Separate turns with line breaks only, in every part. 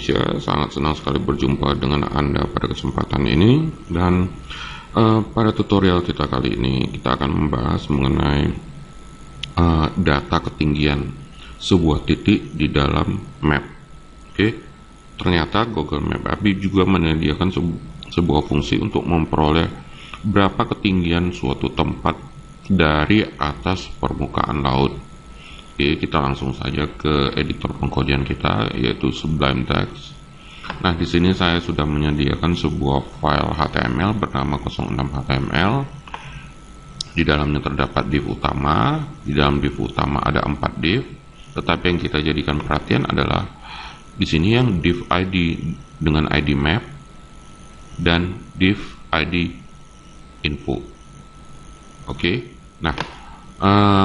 Indonesia. Sangat senang sekali berjumpa dengan Anda pada kesempatan ini. Dan pada tutorial kita kali ini, kita akan membahas mengenai data ketinggian sebuah titik di dalam map. Ternyata Google Map API juga menyediakan sebuah fungsi untuk memperoleh berapa ketinggian suatu tempat dari atas permukaan laut. Kita langsung saja ke editor pengkodean kita, yaitu Sublime Text. Nah, di sini saya sudah menyediakan sebuah file HTML bernama 06HTML. Di dalamnya terdapat div utama. Di dalam div utama ada 4 div, tetapi yang kita jadikan perhatian adalah di sini yang div ID dengan ID map dan div ID info. Nah,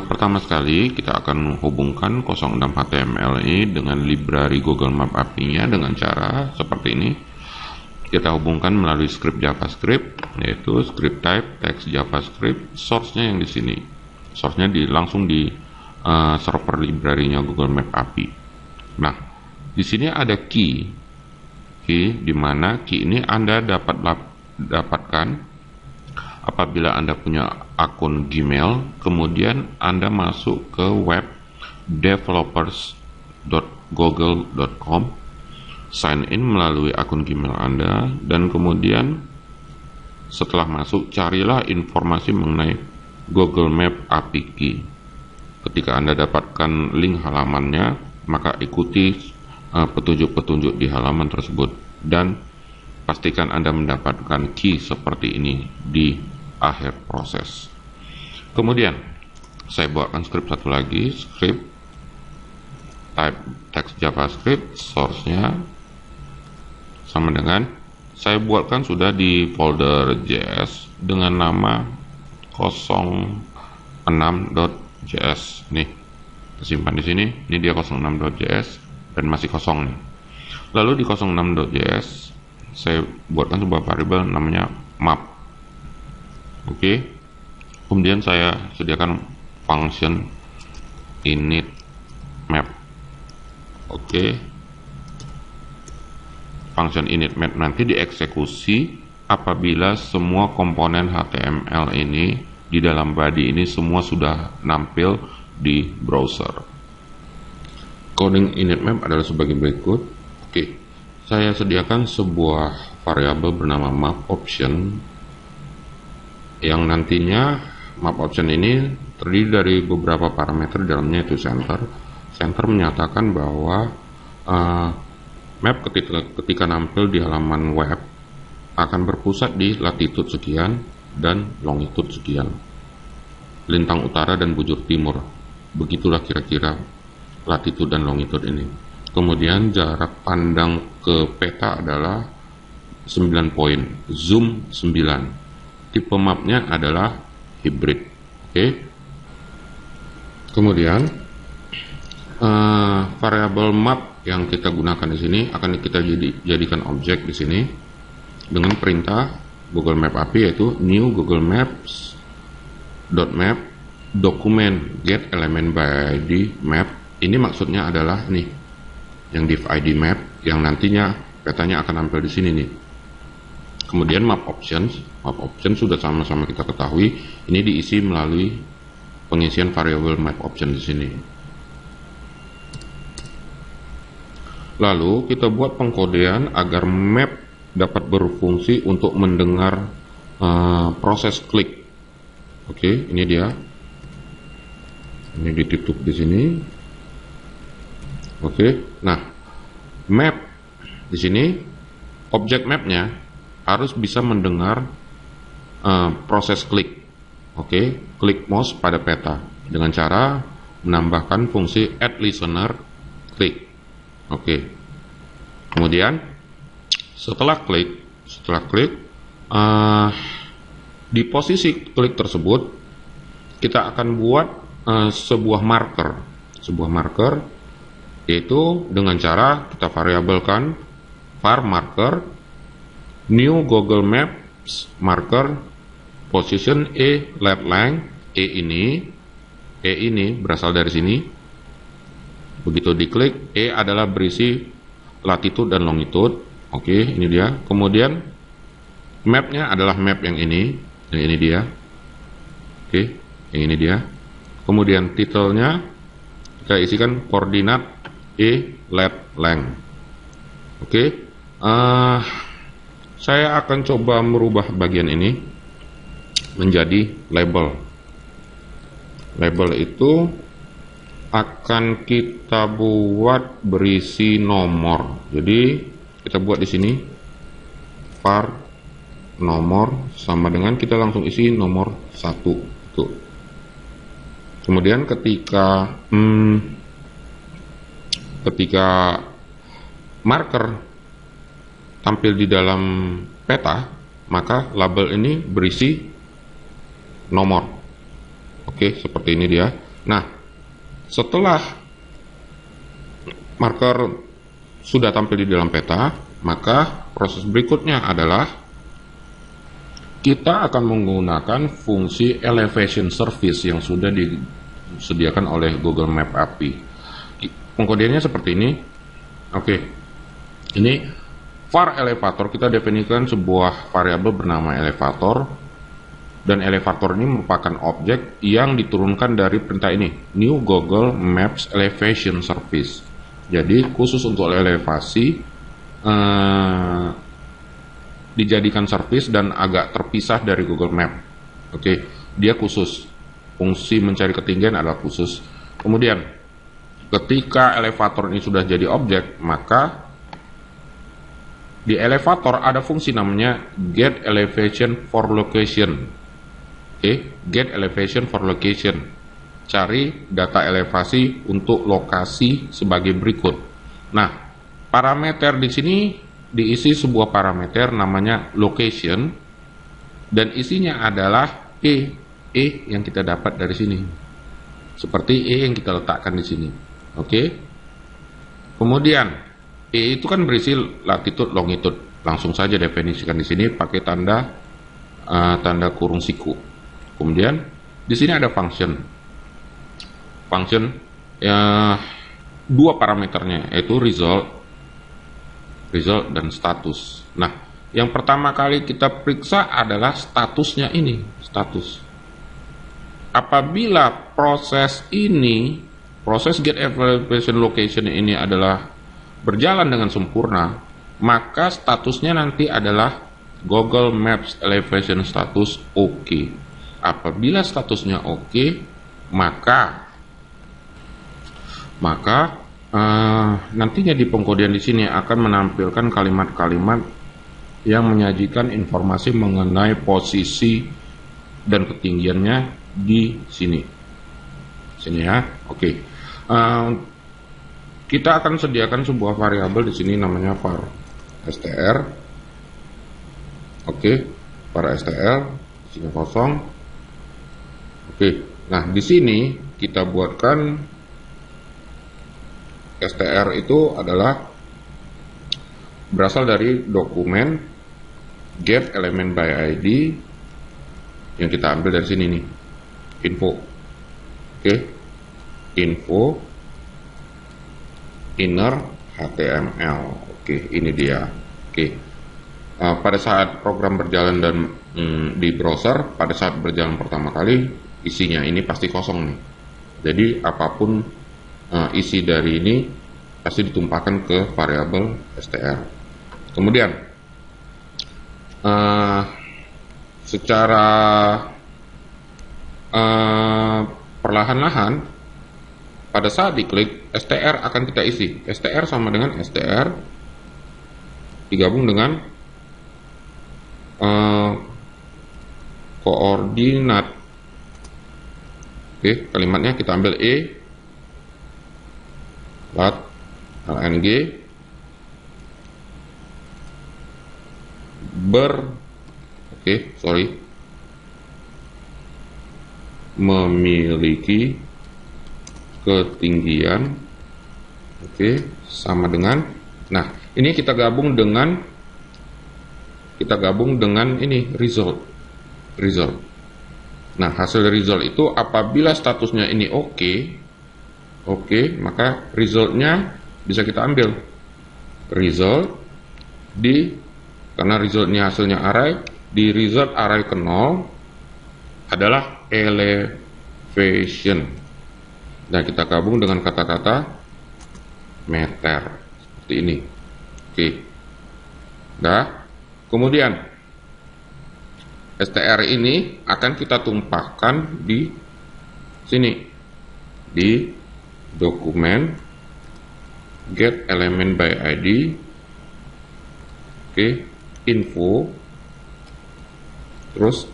pertama sekali kita akan hubungkan 06HTML ini dengan library Google Map API-nya dengan cara seperti ini. Kita hubungkan melalui script JavaScript, yaitu script type text JavaScript. Source-nya yang di sini. Source-nya langsung di server library-nya Google Map API. Nah, di sini ada key di mana key ini Anda dapatkan apabila Anda punya akun Gmail, kemudian Anda masuk ke web developers.google.com, sign in melalui akun Gmail Anda, dan kemudian setelah masuk, carilah informasi mengenai Google Map API Key. Ketika Anda dapatkan link halamannya, maka ikuti petunjuk-petunjuk di halaman tersebut, dan pastikan Anda mendapatkan key seperti ini di akhir proses. Kemudian saya buatkan script satu lagi, script type text JavaScript. Source-nya sama dengan saya buatkan sudah di folder JS dengan nama 06.js. Nih, tersimpan di sini. Ini dia 06.js dan masih kosong nih. Lalu di 06.js saya buatkan sebuah variabel namanya map. Kemudian saya sediakan function init map. Function init map nanti dieksekusi apabila semua komponen HTML ini di dalam body ini semua sudah nampil di browser. Coding init map adalah sebagai berikut. Saya sediakan sebuah variabel bernama map option, yang nantinya map option ini terdiri dari beberapa parameter, dalamnya itu center. Center menyatakan bahwa map ketika nampil di halaman web akan berpusat di latitude sekian dan longitude sekian, lintang utara dan bujur timur. Begitulah kira-kira latitude dan longitude ini. Kemudian jarak pandang ke peta adalah 9 poin, zoom 9. Tipe mapnya adalah hybrid. Kemudian variabel map yang kita gunakan di sini akan kita jadikan objek di sini dengan perintah Google Map API, yaitu new Google Maps .map dokumen get element by ID map. Ini maksudnya adalah nih yang div ID map yang nantinya petanya akan tampil di sini nih. Kemudian map options sudah sama-sama kita ketahui, ini diisi melalui pengisian variabel map option di sini. Lalu kita buat pengkodean agar map dapat berfungsi untuk mendengar proses klik. Ini dia. Ini ditutup di sini. Nah, map di sini, objek mapnya harus bisa mendengar proses klik. Klik mouse pada peta dengan cara menambahkan fungsi add listener klik. Kemudian setelah klik di posisi klik tersebut kita akan buat sebuah marker, yaitu dengan cara kita variabelkan var marker new Google Maps marker position left length. E ini berasal dari sini. Begitu diklik, adalah berisi latitude dan longitude. Oke, ini dia. Kemudian mapnya adalah map yang ini dia. Oke, yang ini dia. Kemudian titelnya kita isikan koordinat let length. Oke, saya akan coba merubah bagian ini menjadi label. Label itu akan kita buat berisi nomor. Jadi kita buat di sini var nomor sama dengan kita langsung isi nomor 1 tuh. Kemudian ketika marker tampil di dalam peta, maka label ini berisi nomor. Oke, seperti ini dia. Nah, setelah marker sudah tampil di dalam peta, maka proses berikutnya adalah kita akan menggunakan fungsi elevation service yang sudah disediakan oleh Google Map API. Pengkodeannya seperti ini. Oke, ini var elevator, kita definisikan sebuah variabel bernama elevator, dan elevator ini merupakan objek yang diturunkan dari perintah ini, new Google Maps elevation service. Jadi khusus untuk elevasi dijadikan service dan agak terpisah dari Google Map. Oke, dia khusus. Fungsi mencari ketinggian adalah khusus. Kemudian ketika elevator ini sudah jadi objek, maka di elevator ada fungsi namanya get elevation for location. Oke, get elevation for location. Cari data elevasi untuk lokasi sebagai berikut. Nah, parameter di sini diisi sebuah parameter namanya location, dan isinya adalah E yang kita dapat dari sini. Seperti E yang kita letakkan di sini. Oke. Kemudian E itu kan berisi latitude, longitude. Langsung saja definisikan di sini pakai tanda kurung siku. Kemudian di sini ada function dua parameternya, yaitu result dan status. Nah, yang pertama kali kita periksa adalah statusnya ini, status. Apabila proses get elevation location ini adalah berjalan dengan sempurna, maka statusnya nanti adalah Google Maps elevation status oke. Apabila statusnya oke, maka nantinya di pengkodean di sini akan menampilkan kalimat-kalimat yang menyajikan informasi mengenai posisi dan ketinggiannya di sini. Ya, oke. Kita akan sediakan sebuah variabel di sini namanya var str. Oke, var str, isinya kosong. Oke, nah di sini kita buatkan str itu adalah berasal dari dokumen get element by id yang kita ambil dari sini nih, info. Oke, info inner HTML. Oke, ini dia. Oke, pada saat program berjalan dan di browser, pada saat berjalan pertama kali, isinya ini pasti kosong nih. Jadi apapun isi dari ini pasti ditumpahkan ke variabel str. Kemudian secara perlahan-lahan pada saat diklik str akan kita isi. Str sama dengan str digabung dengan koordinat. Oke, kalimatnya kita ambil lat lng memiliki ketinggian sama dengan, nah ini kita gabung dengan ini result. Nah, hasil result itu apabila statusnya ini oke, maka resultnya bisa kita ambil. result karena result ini hasilnya array, di result array ke 0 adalah elevation. Nah, kita gabung dengan kata-kata meter seperti ini. Oke. Nah, kemudian str ini akan kita tumpahkan di sini di dokumen get element by id. Oke, info, terus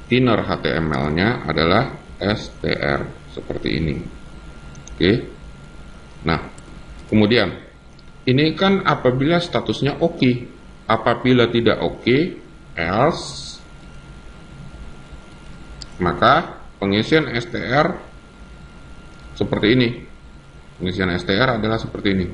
inner HTML-nya adalah str seperti ini. Oke. Nah, kemudian ini kan apabila statusnya oke. Apabila tidak oke, else, maka pengisian str seperti ini. Pengisian str adalah seperti ini.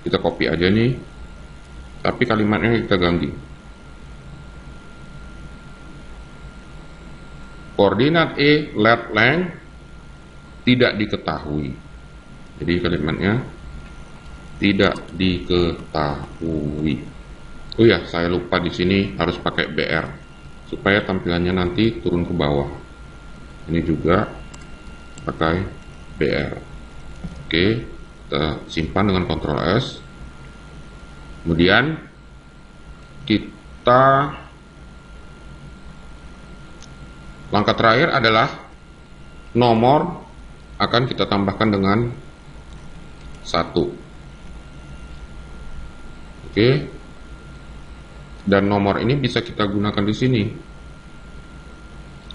Kita copy aja nih, tapi kalimatnya kita ganti. Koordinat let length tidak diketahui. Jadi kalimatnya tidak diketahui. Oh ya, saya lupa di sini harus pakai br supaya tampilannya nanti turun ke bawah. Ini juga pakai br. Oke, kita simpan dengan Ctrl S. Kemudian kita langkah terakhir adalah nomor akan kita tambahkan dengan 1. Oke. Dan nomor ini bisa kita gunakan di sini.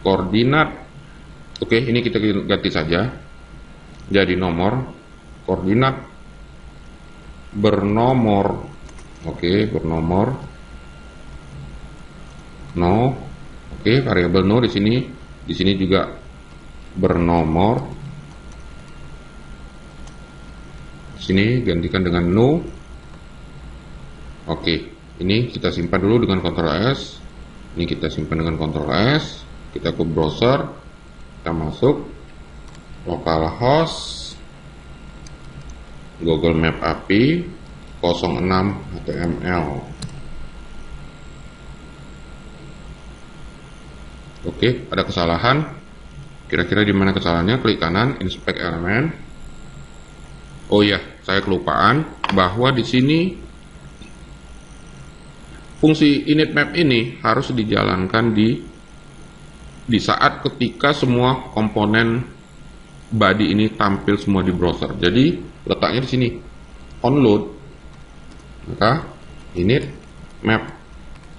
Koordinat. Oke, ini kita ganti saja. Jadi nomor koordinat bernomor. Oke, bernomor no. Oke, variabel no di sini. Di sini juga bernomor. Di sini gantikan dengan no. Oke, ini kita simpan dulu dengan Ctrl S. Ini kita simpan dengan Ctrl S. Kita ke browser. Kita masuk localhost Google Map API 06 HTML. Oke, ada kesalahan. Kira-kira di mana kesalahannya? Klik kanan, inspect element. Oh ya, saya kelupaan bahwa di sini fungsi init map ini harus dijalankan di saat ketika semua komponen body ini tampil semua di browser. Jadi letaknya di sini onload, maka init map.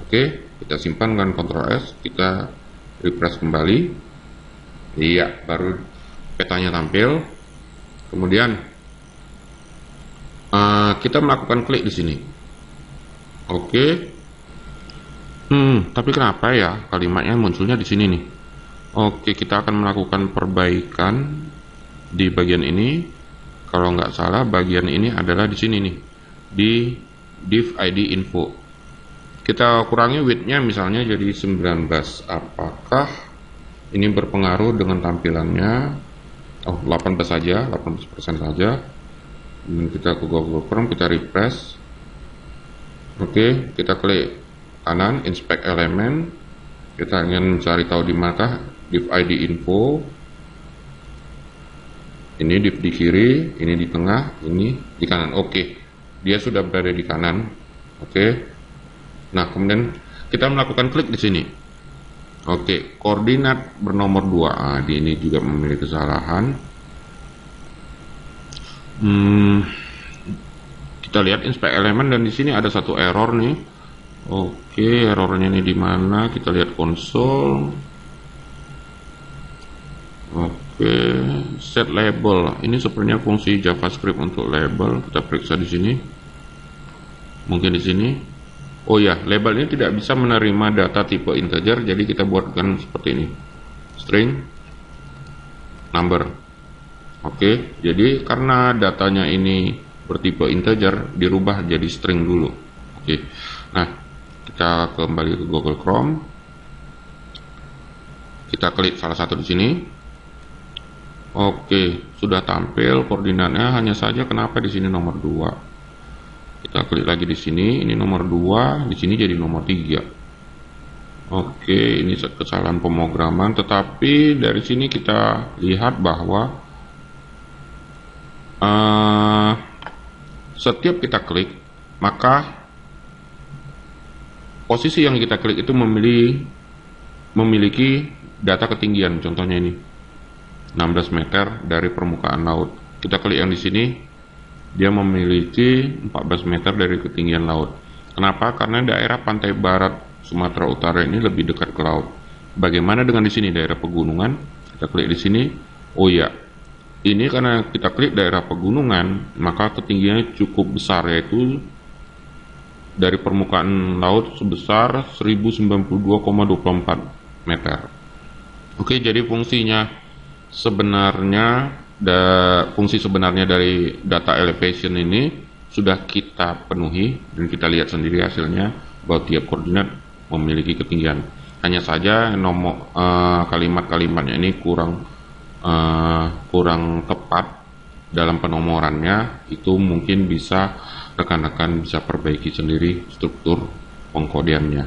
Oke, kita simpan dengan Ctrl S, kita refresh kembali. Iya, baru petanya tampil. Kemudian kita melakukan klik di sini. Oke. Tapi kenapa ya kalimatnya munculnya di sini nih? Oke, kita akan melakukan perbaikan di bagian ini. Kalau nggak salah, bagian ini adalah di sini nih, di div id info. Kita kurangi width-nya misalnya jadi 19. Apakah ini berpengaruh dengan tampilannya? Oh, 18 saja, 18% saja. Dan kita ke Google Chrome, kita refresh. Oke, kita klik kanan, inspect element. Kita ingin mencari tahu di mana div id info. Ini div di kiri, ini di tengah, ini di kanan. Oke, dia sudah berada di kanan. Oke. Nah, kemudian kita melakukan klik di sini. Oke, koordinat bernomor 2. Di ini juga memiliki kesalahan. Kita lihat inspect element dan di sini ada satu error nih. Oke, errornya ini di mana? Kita lihat konsol. Oke, set label. Ini sebenarnya fungsi JavaScript untuk label. Kita periksa di sini. Mungkin di sini. Oh ya, label ini tidak bisa menerima data tipe integer, jadi kita buatkan seperti ini. String number. Oke, jadi karena datanya ini bertipe integer, dirubah jadi string dulu. Oke. Nah, kita kembali ke Google Chrome. Kita klik salah satu di sini. Oke, sudah tampil koordinatnya, hanya saja kenapa di sini nomor 2. Kita klik lagi di sini, ini nomor 2, di sini jadi nomor 3. Oke, ini kesalahan pemrograman, tetapi dari sini kita lihat bahwa setiap kita klik, maka posisi yang kita klik itu memiliki data ketinggian. Contohnya ini 16 meter dari permukaan laut. Kita klik yang di sini, dia memiliki 14 meter dari ketinggian laut. Kenapa? Karena daerah pantai barat Sumatera Utara ini lebih dekat ke laut. Bagaimana dengan di sini daerah pegunungan? Kita klik di sini. Oh ya, ini karena kita klik daerah pegunungan, maka ketinggiannya cukup besar, yaitu dari permukaan laut sebesar 1092,24 meter. Oke, jadi fungsi sebenarnya dari data elevation ini sudah kita penuhi, dan kita lihat sendiri hasilnya bahwa tiap koordinat memiliki ketinggian. Hanya saja kalimat-kalimatnya ini kurang tepat dalam penomorannya. Itu mungkin bisa rekan-rekan bisa perbaiki sendiri struktur pengkodeannya.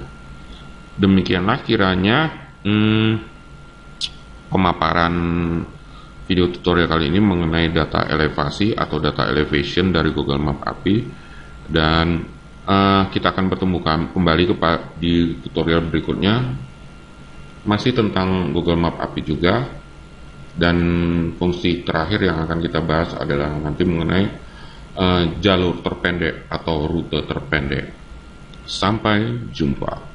Demikianlah kiranya pemaparan video tutorial kali ini mengenai data elevasi atau data elevation dari Google Map API, dan kita akan bertemu kembali di tutorial berikutnya masih tentang Google Map API juga, dan fungsi terakhir yang akan kita bahas adalah nanti mengenai jalur terpendek atau rute terpendek. Sampai jumpa.